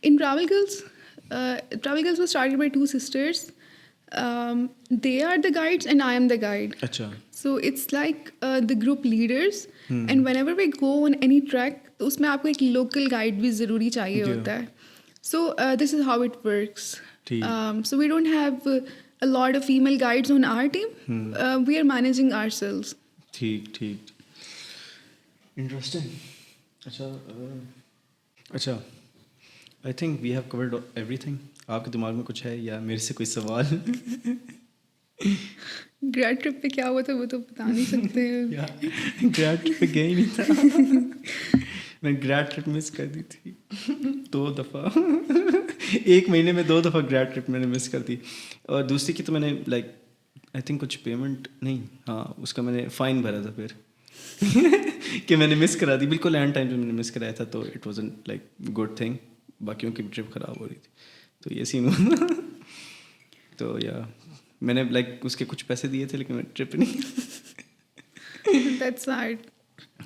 in Travel Girls was started by 2 sisters. They are the guides and I am the guide. Achha. So it's like the group leaders. And whenever we go on any track, تو اس میں آپ کو ایک local guide بھی ضروری چاہیے ہوتا ہے. So this is how it works. So we don't have a lot of female guides on our team. We are managing ourselves. ٹھیک. Interesting. اچھا I think we have covered everything. آپ کے دماغ میں کچھ ہے یا میرے سے کوئی سوال؟ گریڈ ٹرپ پہ کیا ہوا تھا وہ تو بتا نہیں سکتے. گریڈ ٹرپ پہ گیا ہی نہیں تھا. میں گریڈ ٹرپ مس کر دی تھی 2 دفعہ. 1 مہینے میں 2 دفعہ گریڈ ٹرپ میں نے مس کر دی. اور دوسری کی تو میں نے لائک آئی تھنک کچھ پیمنٹ نہیں, ہاں اس کا میں نے فائن بھرا تھا پھر کہ میں نے مس کرا دی بالکل اینڈ ٹائم پہ میں نے مس کرایا تھا. تو it was an like good thing, باقیوں کی ٹرپ خراب ہو رہی تھی. تو یہ سین ہوا. تو یا میں نے لائک اس کے کچھ پیسے دیے تھے لیکن میں ٹرپ نہیں. That's hard.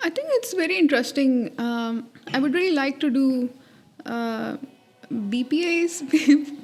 I think it's very interesting. I would really like to do BPAs,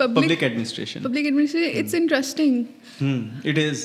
public administration. Public administration. It's interesting. It is.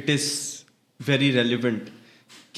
it is very relevant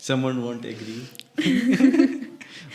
Someone won't agree.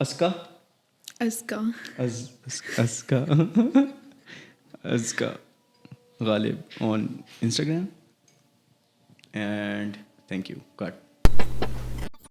Azka Ghalib on Instagram, and thank you. Cut.